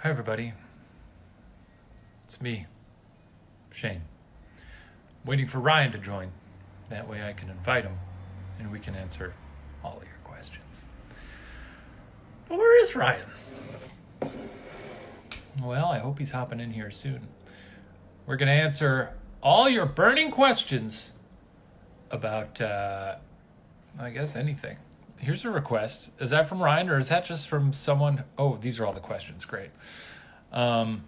Hi, everybody. It's me, Shane. Waiting for Ryan to join. That way I can invite him and we can answer all of your questions. But where is Ryan? Well, I hope he's hopping in here soon. We're going to answer all your burning questions about, I guess, anything. Here's a request. Is that from Ryan or is that just from someone? Oh, these are all the questions. Great. Yeah,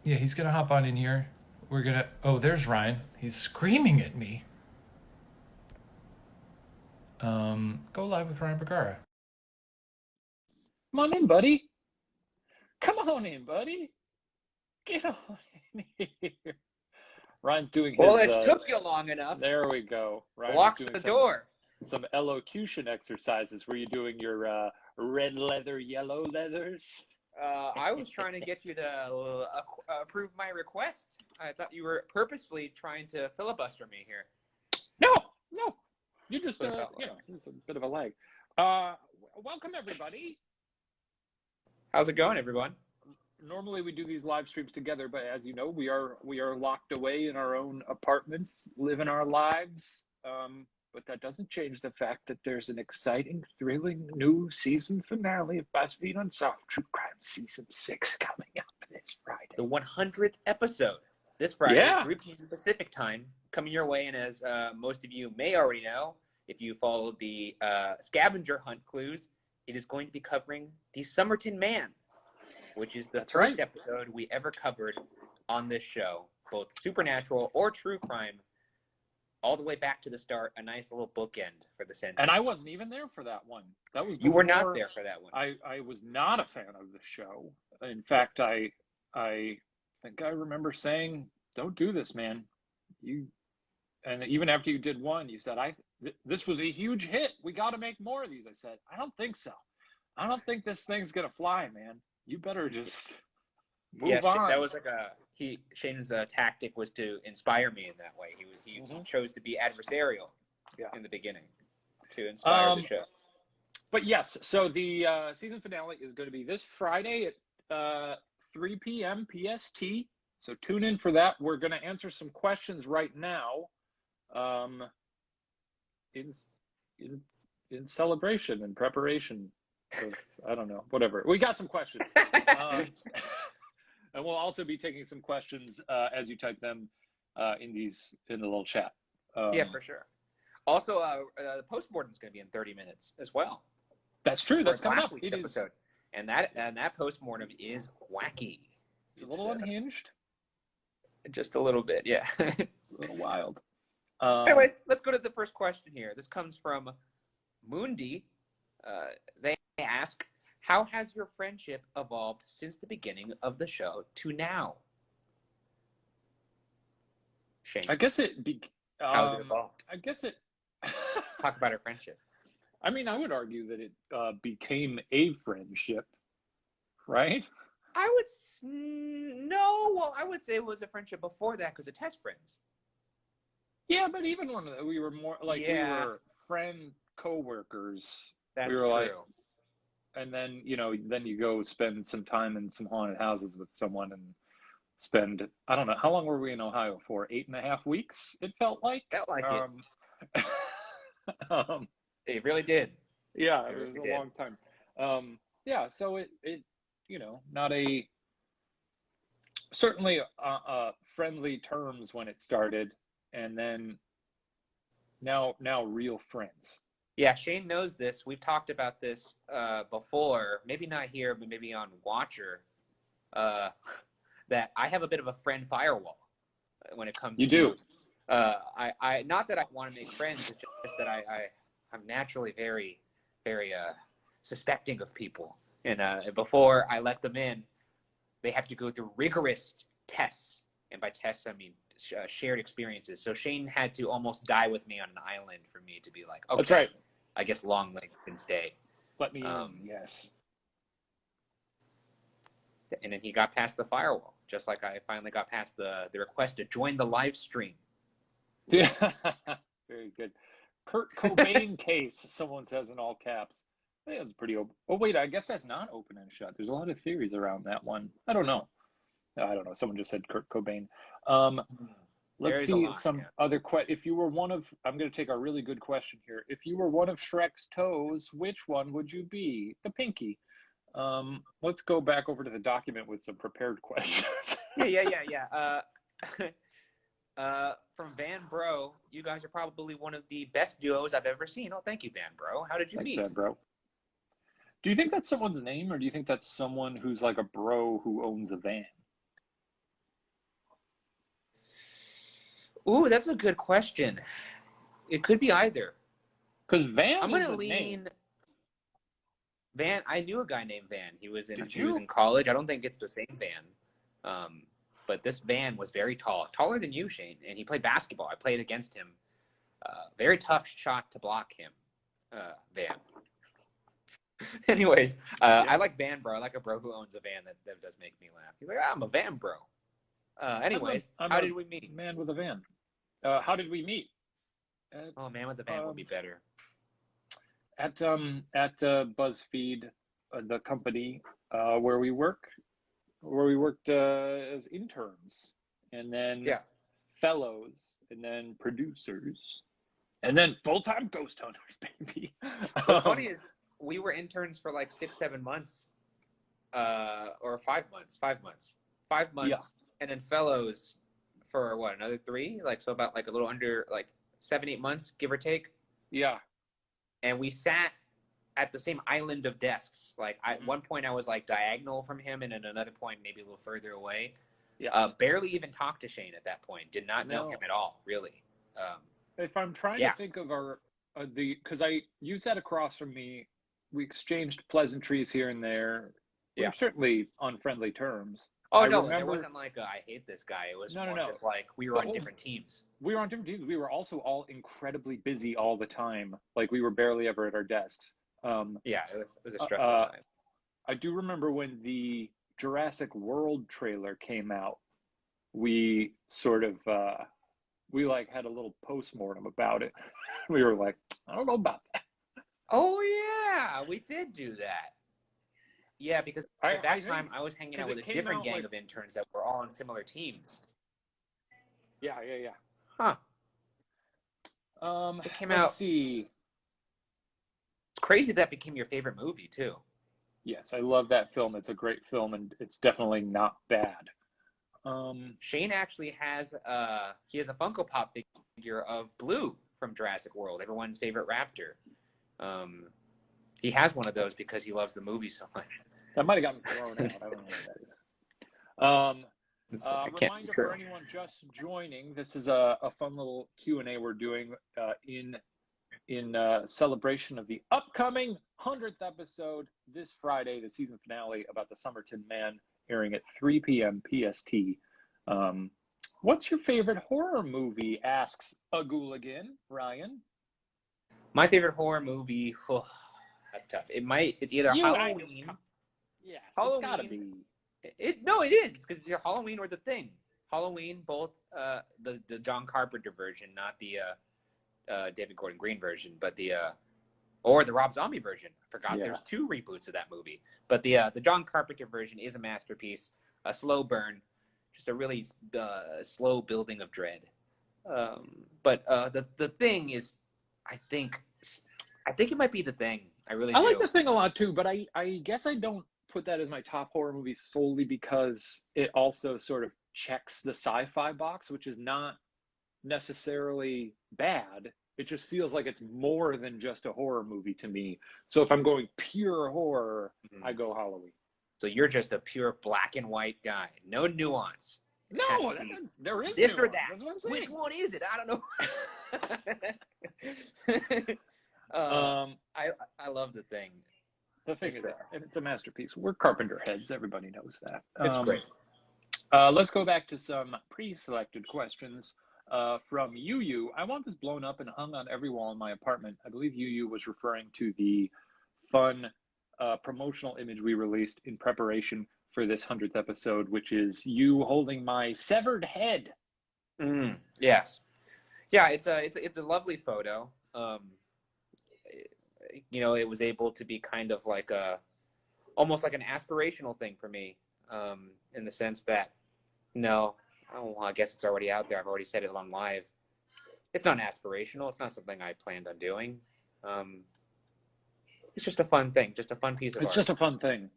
he's going to hop on in here. We're going to... Oh, there's Ryan. He's screaming at me. Go live with Ryan Bergara. Come on in, buddy. Come on in, buddy. Get on in here. Ryan's doing his... Well, it took you long enough. There we go. Ryan Walk the door. Some elocution exercises. Were you doing your red leather, yellow leathers? I was trying to get you to approve my request. I thought you were purposefully trying to filibuster me here. No. You just, it's a bit of a lag. Welcome, everybody. How's it going, everyone? Normally we do these live streams together, but as you know, we are locked away in our own apartments, living our lives. But that doesn't change the fact that there's an exciting, thrilling new season finale of Buzzfeed Unsolved True Crime Season 6 coming up this Friday. The 100th episode this Friday, 3 p.m. Pacific time, coming your way. And as most of you may already know, if you followed the scavenger hunt clues, it is going to be covering the Somerton Man, which is the first episode we ever covered on this show, both supernatural or true crime. All the way back to the start, a nice little bookend for the century. And I wasn't even there for that one. That was You were not there for that one. I was not a fan of the show. In fact, I think I remember saying, "Don't do this, man." And even after you did one, you said, this was a huge hit. We got to make more of these." I said, "I don't think so. I don't think this thing's gonna fly, man. You better just move on." That was like Shane's tactic was to inspire me in that way. He chose to be adversarial in the beginning to inspire the show. But yes, so the season finale is going to be this Friday at 3 p.m. PST. So tune in for that. We're going to answer some questions right now, in celebration and preparation of, I don't know, whatever. We got some questions. And we'll also be taking some questions as you type them in the little chat. Yeah, for sure. Also, the postmortem is going to be in 30 minutes as well. That's true. That's coming up. It episode. Is. And that postmortem is wacky. It's a little unhinged. Just a little bit, yeah. It's a little wild. Anyways, let's go to the first question here. This comes from Mundi. They ask, how has your friendship evolved since the beginning of the show to now? Shane. I guess it... How's it evolved? I guess it... Talk about our friendship. I mean, I would argue that it became a friendship, right? I would say it was a friendship before that because of test friends. Yeah, but even when we were more like we were friend co-workers. That's we were true. like, and then then you go spend some time in some haunted houses with someone and spend, I don't know, how long were we in Ohio for? 8.5 weeks. It felt like it. It really did. Yeah, it was a long time. So it not a certainly friendly terms when it started, and then now real friends. Yeah, Shane knows this. We've talked about this before, maybe not here, but maybe on Watcher, that I have a bit of a friend firewall when it comes to... You do. I not that I want to make friends, it's just that I'm naturally very, very suspecting of people. And before I let them in, they have to go through rigorous tests. And by tests, I mean shared experiences. So Shane had to almost die with me on an island for me to be like, okay, that's right. I guess long legs can stay. Let me in, yes. And then he got past the firewall, just like I finally got past the request to join the live stream. Yeah, very good. Kurt Cobain case, someone says in all caps. I think that's pretty open. Oh, wait, I guess that's not open and shut. There's a lot of theories around that one. I don't know. Someone just said Kurt Cobain. Let's see some other if you were one of, I'm going to take a really good question here. If you were one of Shrek's toes, which one would you be? The pinky. Let's go back over to the document with some prepared questions. Yeah. From Van Bro, you guys are probably one of the best duos I've ever seen. Oh, thank you, Van Bro. How did you meet? Van Bro. Do you think that's someone's name, or do you think that's someone who's like a bro who owns a van? Ooh, that's a good question. It could be either. Because Van, I'm gonna lean. Van. I knew a guy named Van. He was in college. I don't think it's the same Van. But this Van was very tall, taller than you, Shane, and he played basketball. I played against him. Very tough shot to block him, Van. Anyways, I like Van Bro. I like a bro who owns a van. That does make me laugh. He's like, I'm a Van Bro. Anyways, how did we meet? Man with a van. How did we meet? Man with a van would be better. At Buzzfeed, the company where we worked as interns, and then fellows, and then producers, and then full-time ghost hunters, baby. What's funny is we were interns for like 6-7 months, or 5 months. 5 months. 5 months. Yeah. And then fellows for what, another 3? Like, so about like a little under like 7-8 months, give or take. Yeah. And we sat at the same island of desks. Like, at one point I was like diagonal from him, and at another point maybe a little further away. Yeah. Barely even talked to Shane at that point. Did not know him at all, really. If I'm trying to think of because you sat across from me, we exchanged pleasantries here and there. We were certainly on friendly terms. Oh, no, there wasn't like I hate this guy. It was more just like we were on different teams. We were on different teams. We were also all incredibly busy all the time. Like, we were barely ever at our desks. It was a stressful time. I do remember when the Jurassic World trailer came out, we sort of, we like had a little postmortem about it. We were like, I don't know about that. Oh, yeah, we did do that. Yeah, because at that time I was hanging out with a different gang of interns that were all on similar teams. Yeah. Huh. It came out. Let's see. It's crazy that became your favorite movie too. Yes, I love that film. It's a great film, and it's definitely not bad. Shane actually has a Funko Pop figure of Blue from Jurassic World, everyone's favorite raptor. He has one of those because he loves the movie so much. That might have gotten thrown out. I don't know what that is. Reminder for anyone just joining: this is a fun little Q&A we're doing in celebration of the upcoming 100th episode this Friday, the season finale about the Somerton Man, airing at 3 p.m. PST. What's your favorite horror movie? Asks a Gooligan. Ryan. My favorite horror movie. Oh, that's tough. It's either Halloween. Yes, Halloween. It's gotta be. It is. It's because either Halloween or The Thing. Halloween, both the John Carpenter version, not the David Gordon Green version, but or the Rob Zombie version. I forgot there's 2 reboots of that movie. But the John Carpenter version is a masterpiece, a slow burn, just a really slow building of dread. But the Thing is, I think it might be The Thing. I really do. I like The Thing a lot too, but I guess I don't put that as my top horror movie solely because it also sort of checks the sci-fi box, which is not necessarily bad. It just feels like it's more than just a horror movie to me. So if I'm going pure horror, I go Halloween. So you're just a pure black and white guy, no nuance. No, there is this nuance. or that. That's what I'm saying. Which one is it? I don't know. I love The Thing. The Thing is, it's a masterpiece. We're Carpenter heads. Everybody knows that. It's great. Let's go back to some pre-selected questions from Yu. I want this blown up and hung on every wall in my apartment. I believe Yu was referring to the fun promotional image we released in preparation for this 100th episode, which is you holding my severed head. Yes. Yeah, it's a lovely photo. it was able to be kind of like almost like an aspirational thing for me, in the sense that, no, oh, well, I guess it's already out there. I've already said it on live. It's not aspirational. It's not something I planned on doing. It's just a fun thing, just a fun piece of art. It's just a fun thing.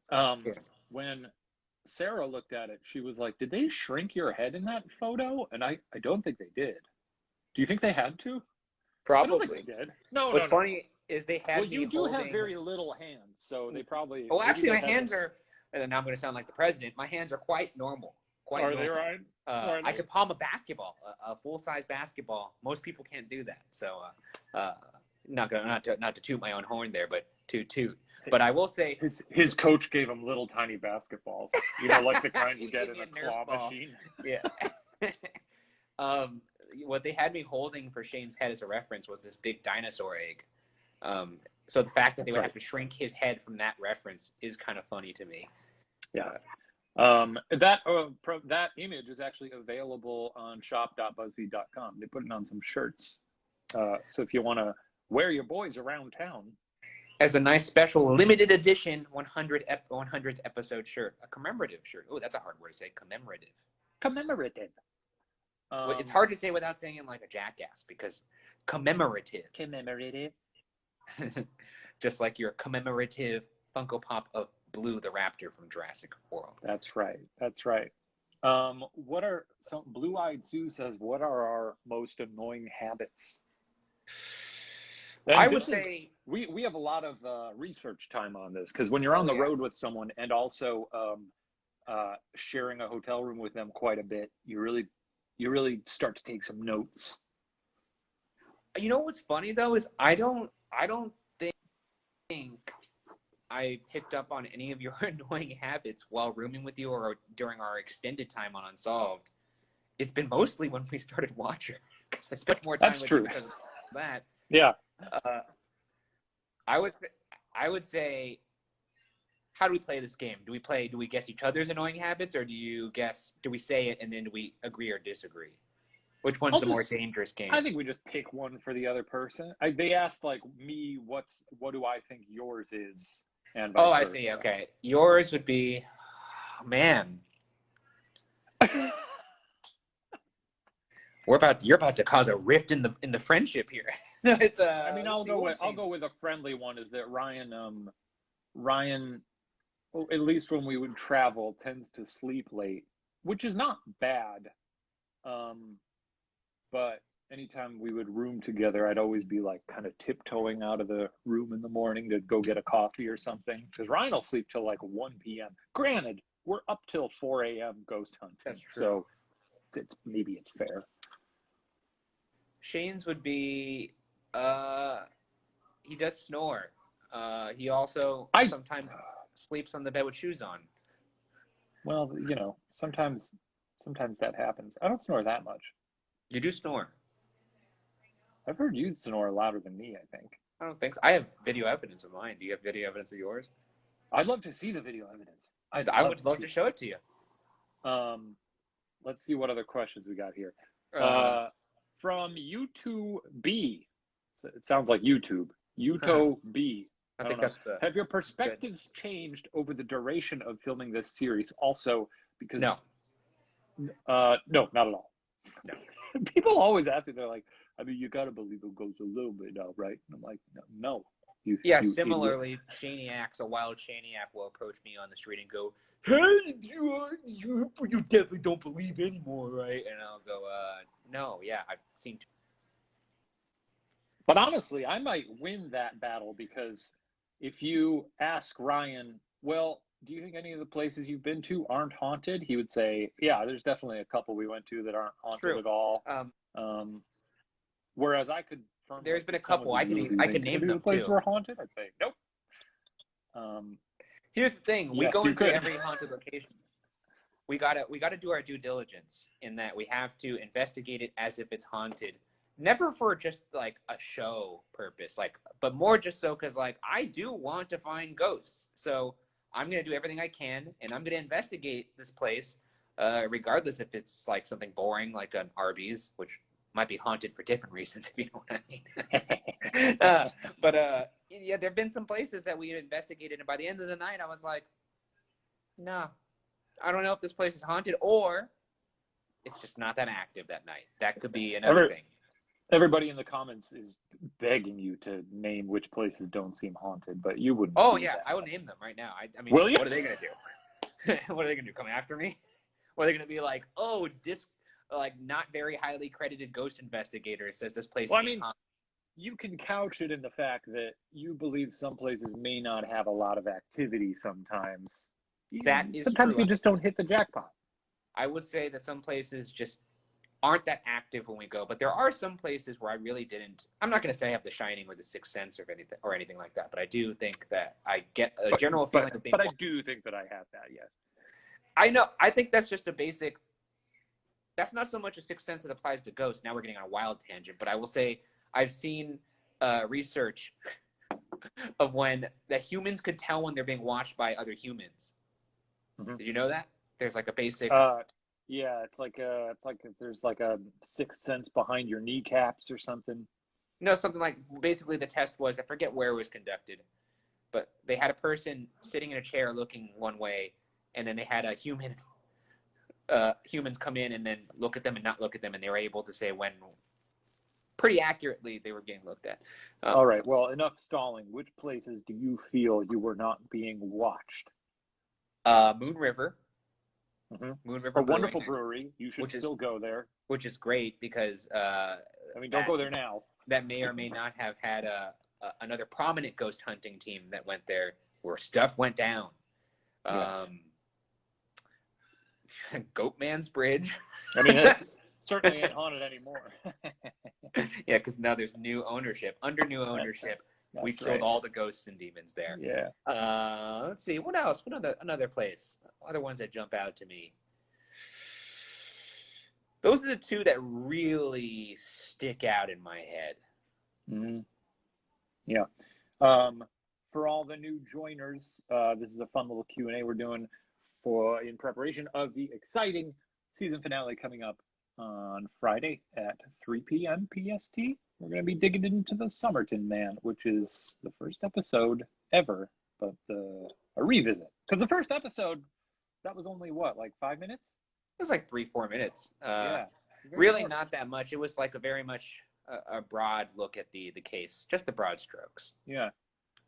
When Sarah looked at it, she was like, did they shrink your head in that photo? And I don't think they did. Do you think they had to? Probably. I don't think they did. No, What's funny is they had Well, you do holding... have very little hands, so they probably... Oh, actually, my hands are... And now I'm going to sound like the president. My hands are quite normal. Quite normal. They right? I could palm a basketball, a full-size basketball. Most people can't do that. So, not to toot my own horn there, but toot. But I will say... His coach gave him little tiny basketballs. Like the kind you get in a claw machine. Yeah. What they had me holding for Shane's head as a reference was this big dinosaur egg. So the fact that they would have to shrink his head from that reference is kind of funny to me. Yeah. That image is actually available on shop.buzzfeed.com. They put it on some shirts. So if you want to wear your boys around town. As a nice special limited edition 100th episode shirt, a commemorative shirt. Oh, that's a hard word to say, commemorative. Commemorative. It's hard to say without saying it like a jackass, because commemorative. Just like your commemorative Funko Pop of Blue the Raptor from Jurassic World. That's right. What are some... Blue-Eyed Sue says, what are our most annoying habits? And I would say... We have a lot of research time on this, because when you're on the road with someone and also sharing a hotel room with them quite a bit, you really start to take some notes. You know what's funny though is I don't think I picked up on any of your annoying habits while rooming with you or during our extended time on Unsolved. It's been mostly when we started watching, because I spent more time with you because of that. Yeah. I would say, how do we play this game? Do we guess each other's annoying habits, or do we say it and then do we agree or disagree? Which one's the more dangerous game? I think we just pick one for the other person. They asked like me, what do I think yours is? And vice versa. I see. Okay. Yours would be, man. You're about to cause a rift in the friendship here. So it's I'll go with a friendly one. Is that Ryan, at least when we would travel, tends to sleep late, which is not bad. But anytime we would room together, I'd always be like kind of tiptoeing out of the room in the morning to go get a coffee or something. Because Ryan will sleep till like 1 p.m. Granted, we're up till 4 a.m. ghost hunting. That's true. So maybe it's fair. Shane's would be, he does snore. He also sometimes sleeps on the bed with shoes on. Well, sometimes that happens. I don't snore that much. You do snore. I've heard you snore louder than me, I think. I don't think so. I have video evidence of mine. Do you have video evidence of yours? I'd love to see the video evidence. I would love to show it to you. Let's see what other questions we got here. From YouTube B. It sounds like YouTube. YouTube B. I think that's Have your perspectives changed over the duration of filming this series? Also, because... No. No, not at all. No. People always ask me, they're like, you got to believe it goes a little bit out, right? And I'm like, no. Similarly, Shaniacs, a wild Shaniac will approach me on the street and go, hey, you definitely don't believe anymore, right? And I'll go, no, yeah, I've seen... But honestly, I might win that battle, because if you ask Ryan, well, do you think any of the places you've been to aren't haunted? He would say, yeah, there's definitely a couple we went to that aren't haunted at all. Whereas I could... There's been a couple. I can name them, places too. were haunted? I'd say, nope. Here's the thing. We go into every haunted location. We gotta do our due diligence in that we have to investigate it as if it's haunted. Never for just like a show purpose, but more just so because I do want to find ghosts. So I'm gonna do everything I can, and I'm gonna investigate this place, regardless if it's like something boring like an Arby's, which might be haunted for different reasons, if you know what I mean. But yeah, there have been some places that we investigated, and by the end of the night, I was like, no, I don't know if this place is haunted or it's just not that active that night. That could be another thing. Everybody in the comments is begging you to name which places don't seem haunted, but you wouldn't. Oh, yeah, I will name them right now. I mean, Will you? What are they going to do? What are they going to do? Come after me? Or are they going to be like, oh, like not very highly credited ghost investigator says this place ain't haunted? You can couch it in the fact that you believe some places may not have a lot of activity sometimes. That is sometimes true. You just don't hit the jackpot. I would say that some places just aren't that active when we go, but there are some places where I really didn't. I'm not going to say I have the Shining or the Sixth Sense or anything like that, but I do think that I get a general feeling of being. But I do think that I have that, yes. I know. I think that's just a basic. That's not so much a Sixth Sense that applies to ghosts. Now we're getting on a wild tangent, but I will say I've seen research of that humans could tell when they're being watched by other humans. Mm-hmm. Did you know that? There's like a basic. Yeah, it's like there's like a sixth sense behind your kneecaps or something. No, something like basically the test was, I forget where it was conducted, but they had a person sitting in a chair looking one way, and then they had a humans come in and then look at them and not look at them, and they were able to say when pretty accurately they were getting looked at. All right, well, enough stalling. Which places do you feel you were not being watched? Moon River. Mm-hmm. Moon River, a wonderful brewery. You should still go there. Which is great because don't go there now. That may or may not have had another prominent ghost hunting team that went there where stuff went down. Yeah. Goatman's Bridge. I mean, it certainly ain't haunted anymore. Yeah, because now there's new ownership. Under new ownership, we killed all the ghosts and demons there. Yeah. Let's see. What else? What another place? Other ones that jump out to me. Those are the two that really stick out in my head. Mm-hmm. Yeah. For all the new joiners, this is a fun little Q&A we're doing in preparation of the exciting season finale coming up on Friday at 3 p.m. PST. We're going to be digging into the Somerton Man, which is the first episode ever, but a revisit. Because the first episode, that was only like 5 minutes? It was like 3-4 minutes. Yeah. Really short. Not that much. It was like a very much a broad look at the case, just the broad strokes. Yeah.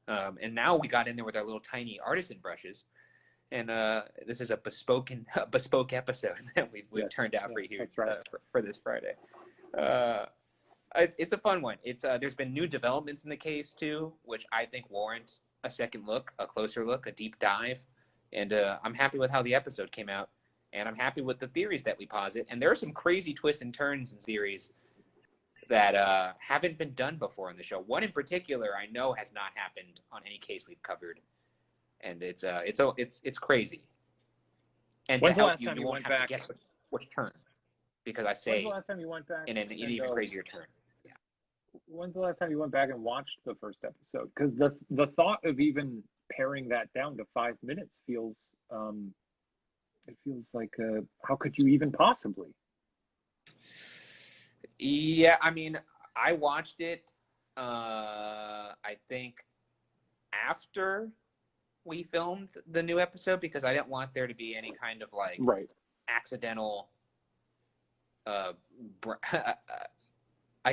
And now we got in there with our little tiny artisan brushes. And this is a bespoke episode that we've turned out for you for this Friday. It's a fun one. It's there's been new developments in the case too, which I think warrants a second look, a closer look, a deep dive. And I'm happy with how the episode came out, and I'm happy with the theories that we posit. And there are some crazy twists and turns in theories that haven't been done before in the show. One in particular, I know has not happened on any case we've covered. And it's crazy. And when's to the help last you, time you won't went have back? to guess which turn, because I say when's the last time you went back in an even crazier turn. Yeah. When's the last time you went back and watched the first episode? Because the thought of even paring that down to 5 minutes feels it feels like how could you even possibly? Yeah, I mean, I watched it. I think after we filmed the new episode, because I didn't want there to be any kind of like accidental I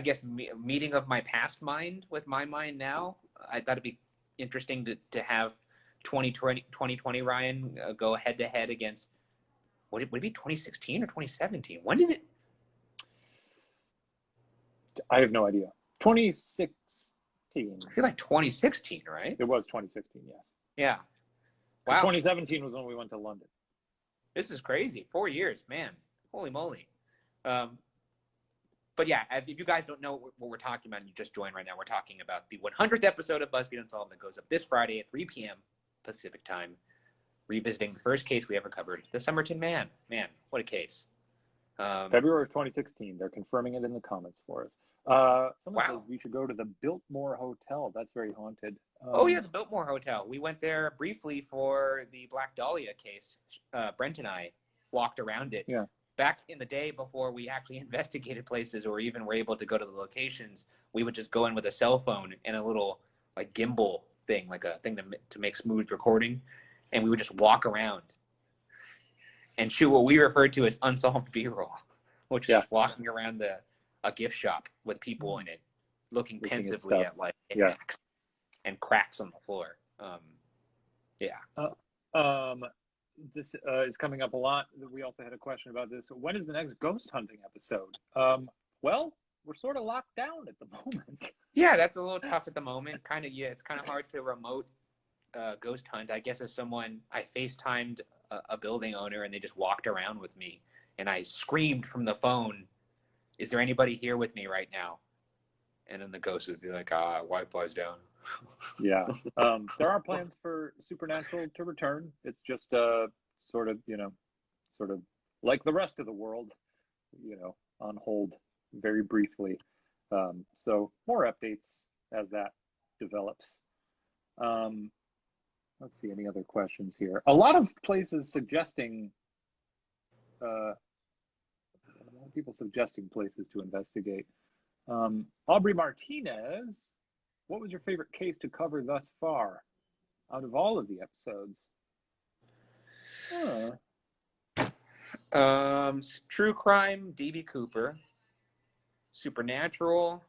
guess meeting of my past mind with my mind now. I thought it'd be interesting to have 2020 Ryan go head to head against, would it be 2016 or 2017? When did it? I have no idea. 2016. I feel like 2016, right? It was 2016, yes. Yeah. Wow. 2017 was when we went to London. This is crazy. 4 years, man. Holy moly. But yeah, if you guys don't know what we're talking about and you just joined right now, we're talking about the 100th episode of Buzzfeed Unsolved that goes up this Friday at 3 p.m. Pacific time, revisiting the first case we ever covered, the Somerton Man. Man, what a case. February of 2016. They're confirming it in the comments for us. Someone says we should go to the Biltmore Hotel. That's very haunted. Oh, yeah, the Biltmore Hotel. We went there briefly for the Black Dahlia case. Brent and I walked around it. Yeah. Back in the day before we actually investigated places or even were able to go to the locations, we would just go in with a cell phone and a little like gimbal thing, like a thing to make smooth recording, and we would just walk around and shoot what we referred to as unsolved B-roll, which is walking around a gift shop with people in it, looking pensively at like knickknacks and cracks on the floor. This is coming up a lot. We also had a question about this. When is the next ghost hunting episode? Well, we're sort of locked down at the moment. Yeah, that's a little tough at the moment. It's kind of hard to remote ghost hunt. I guess as someone, I FaceTimed a building owner and they just walked around with me, and I screamed from the phone, "Is there anybody here with me right now?" And then the ghost would be like, Wi-Fi's down. Yeah. There are plans for Supernatural to return. It's just sort of like the rest of the world, on hold very briefly. So more updates as that develops. Let's see, any other questions here? A lot of places suggesting, a lot of people suggesting places to investigate. Aubrey Martinez, what was your favorite case to cover thus far out of all of the episodes? True crime, DB Cooper. Supernatural.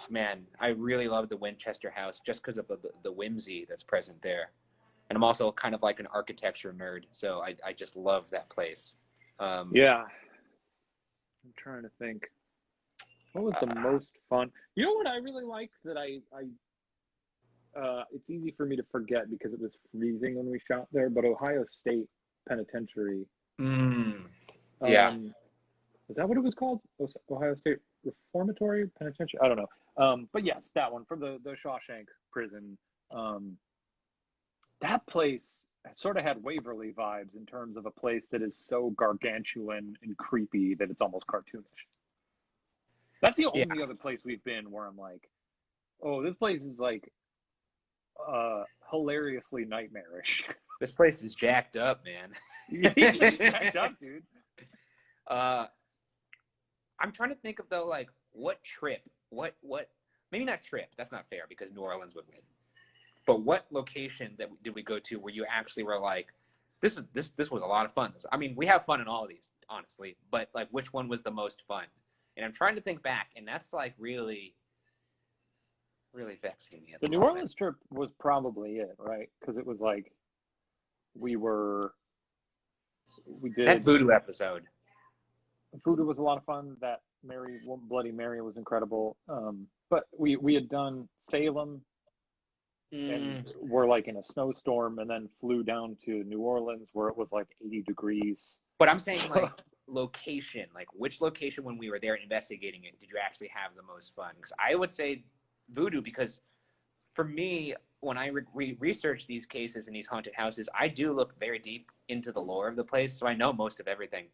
Man, I really love the Winchester house just because of the whimsy that's present there. And I'm also kind of like an architecture nerd, so I just love that place. Yeah. I'm trying to think. What was the most fun? You know what I really liked that it's easy for me to forget because it was freezing when we shot there, but Ohio State Penitentiary. Yeah. Is that what it was called? Ohio State Reformatory Penitentiary? I don't know. But yes, that one from the Shawshank prison. That place sort of had Waverly vibes in terms of a place that is so gargantuan and creepy that it's almost cartoonish. That's the only other place we've been where I'm like, oh, this place is like hilariously nightmarish. This place is jacked up, man. It's jacked up, dude. I'm trying to think of though, like what maybe not trip. That's not fair because New Orleans would win. But what location did we go to where you actually were like, this was a lot of fun? I mean, we have fun in all of these, honestly, but like which one was the most fun? And I'm trying to think back, and that's like really, really vexing me at the New moment. Orleans trip was probably it, right? Because it was like we did that voodoo episode. Voodoo was a lot of fun. That Bloody Mary was incredible. But we had done Salem, and we're like in a snowstorm, and then flew down to New Orleans where it was like 80 degrees. But I'm saying like location, like which location when we were there investigating it did you actually have the most fun? Because I would say Voodoo, because for me, when I research these cases in these haunted houses, I do look very deep into the lore of the place, so I know most of everything.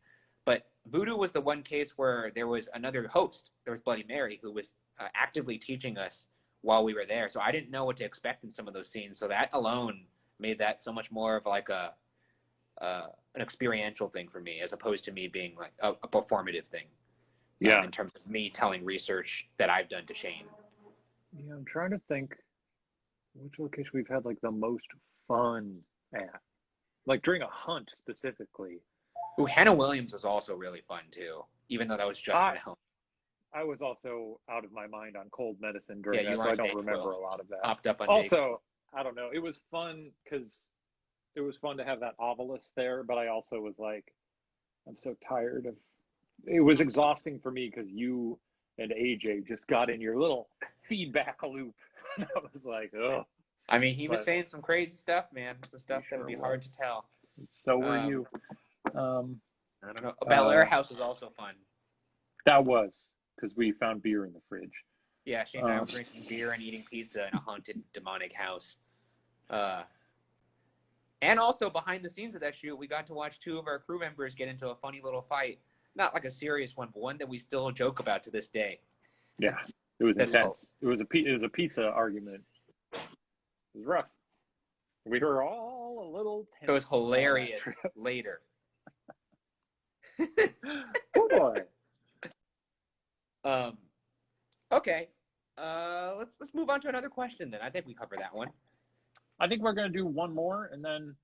But Voodoo was the one case where there was another host. There was Bloody Mary, who was actively teaching us while we were there. So I didn't know what to expect in some of those scenes. So that alone made that so much more of like an experiential thing for me, as opposed to me being like a performative thing. Yeah. In terms of me telling research that I've done to Shane. Yeah, I'm trying to think which location we've had like the most fun at. Like during a hunt specifically. Ooh, Hannah Williams was also really fun too, even though that was just my home. I was also out of my mind on cold medicine during that, so I don't remember a lot of that. Hopped up on also, I don't know. It was fun because it was fun to have that obelisk there, but I also was like, I'm so tired of. It was exhausting for me because you and AJ just got in your little feedback loop. And I was like, oh. I mean, he was saying some crazy stuff, man. Some stuff that would be hard to tell. So were you. I don't know. Bel Air House was also fun. That was, because we found beer in the fridge. Yeah, Shane and I were drinking beer and eating pizza in a haunted, demonic house. And also, behind the scenes of that shoot, we got to watch two of our crew members get into a funny little fight. Not like a serious one, but one that we still joke about to this day. Yeah, it was intense. It was a pizza argument. It was rough. We were all a little tense. It was hilarious later. Oh boy. Okay. let's move on to another question then. I think we covered that one. I think we're gonna do one more and then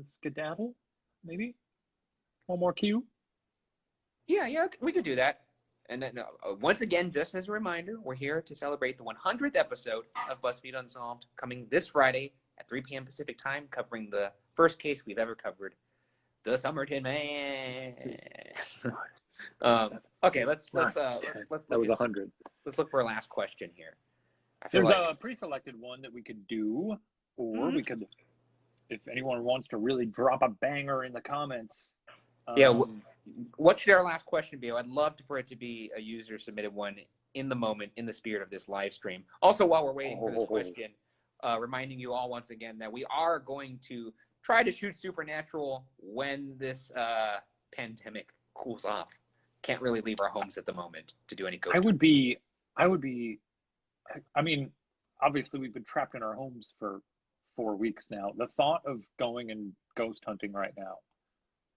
skedaddle, maybe one more cue. Yeah, we could do that. And then once again, just as a reminder, we're here to celebrate the 100th episode of Buzzfeed Unsolved, coming this Friday at 3 p.m. Pacific time, covering the first case we've ever covered, the Somerton Man. Okay, let's That was 100. Let's look for a last question here. There's a pre-selected one that we could do, or we could, if anyone wants to really drop a banger in the comments. What should our last question be? I'd love for it to be a user-submitted one in the moment, in the spirit of this live stream. Also, while we're waiting for this question, reminding you all once again that we are going to try to shoot Supernatural when this pandemic cools off. Can't really leave our homes at the moment to do any ghost hunting. I mean, obviously we've been trapped in our homes for 4 weeks now. The thought of going and ghost hunting right now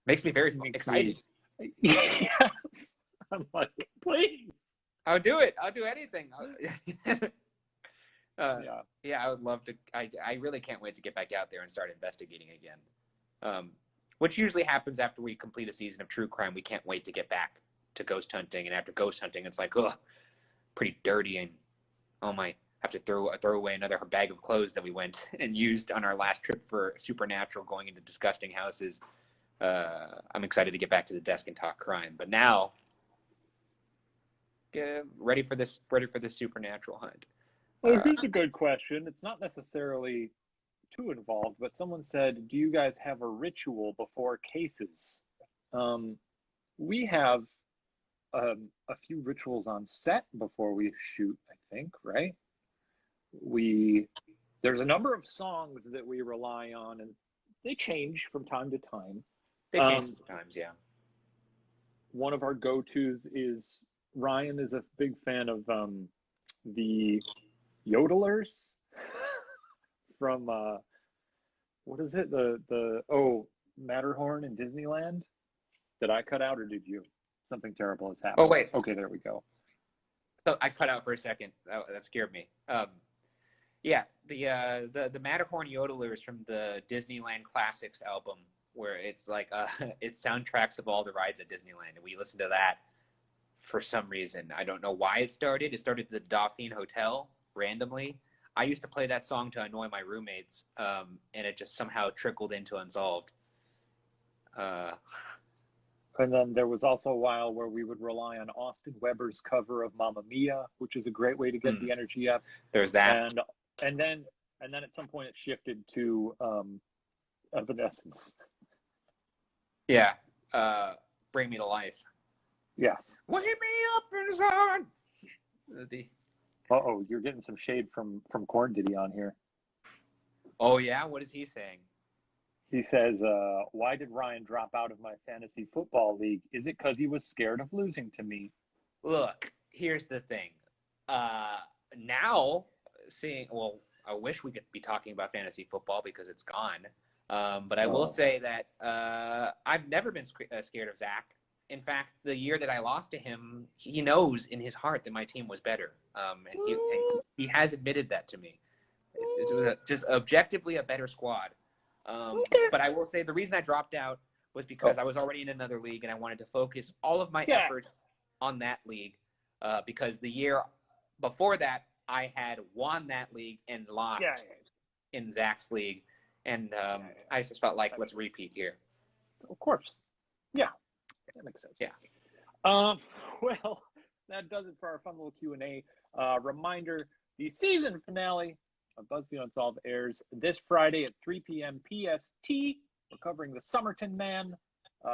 makes me very excited. Yes. I'm like, please. I'll do it. I'll do anything. Yeah, I would love to. I really can't wait to get back out there and start investigating again. Which usually happens after we complete a season of true crime. We can't wait to get back to ghost hunting. And after ghost hunting, it's like, pretty dirty. And have to throw away another bag of clothes that we went and used on our last trip for Supernatural, going into disgusting houses. I'm excited to get back to the desk and talk crime. But now, ready for this Supernatural hunt. Well, here's a good question. It's not necessarily too involved, but someone said, do you guys have a ritual before cases? We have a few rituals on set before we shoot, I think, right? There's a number of songs that we rely on, and they change from time to time. They change sometimes, yeah. One of our go-tos is, Ryan is a big fan of the yodelers from what is it, the Matterhorn in Disneyland. Did I cut out or did you? Something terrible has happened. Oh wait, okay, there we go. So I cut out for a second. That scared me. Yeah, the Matterhorn yodelers from the Disneyland Classics album, where it's like it's soundtracks of all the rides at Disneyland, and we listen to that for some reason. I don't know why it started. It started at the Dauphine Hotel randomly. I used to play that song to annoy my roommates, and it just somehow trickled into Unsolved. And then there was also a while where we would rely on Austin Weber's cover of Mamma Mia, which is a great way to get the energy up. There's that. And then at some point it shifted to Evanescence. Yeah. Bring Me to Life. Yes. Wake me up inside. Uh-oh, you're getting some shade from Corn Diddy on here. Oh, yeah? What is he saying? He says, why did Ryan drop out of my fantasy football league? Is it because he was scared of losing to me? Look, here's the thing. Now, I wish we could be talking about fantasy football because it's gone. But I will say that I've never been scared of Zach. In fact, the year that I lost to him, he knows in his heart that my team was better. And he has admitted that to me. It was just objectively a better squad. But I will say the reason I dropped out was because I was already in another league and I wanted to focus all of my efforts on that league. Because the year before that, I had won that league and lost in Zach's league. And I just felt like, let's repeat here. Of course. Yeah. That makes sense. Yeah. Well, that does it for our fun little Q&A. Reminder, the season finale of Buzzfeed Unsolved airs this Friday at 3 p.m. PST. We're covering the Somerton Man.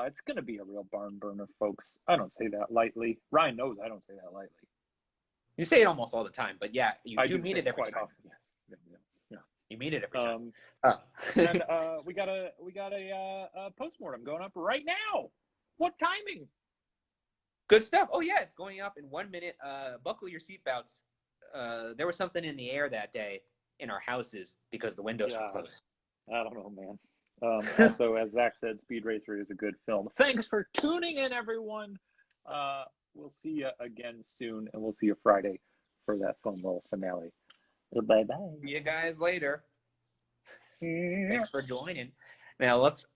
It's going to be a real barn burner, folks. I don't say that lightly. Ryan knows I don't say that lightly. You say it almost all the time, but yeah, you do mean it every time. Often. Yeah. You mean it every time. And we got a postmortem going up right now. What timing? Good stuff. Oh yeah, it's going up in 1 minute. Buckle your seatbelts. There was something in the air that day in our houses because the windows were closed. I don't know, man. Also, as Zach said, Speed Racer is a good film. Thanks for tuning in, everyone. We'll see you again soon, and we'll see you Friday for that fun little finale. Bye bye. See you guys later. Thanks for joining. Now let's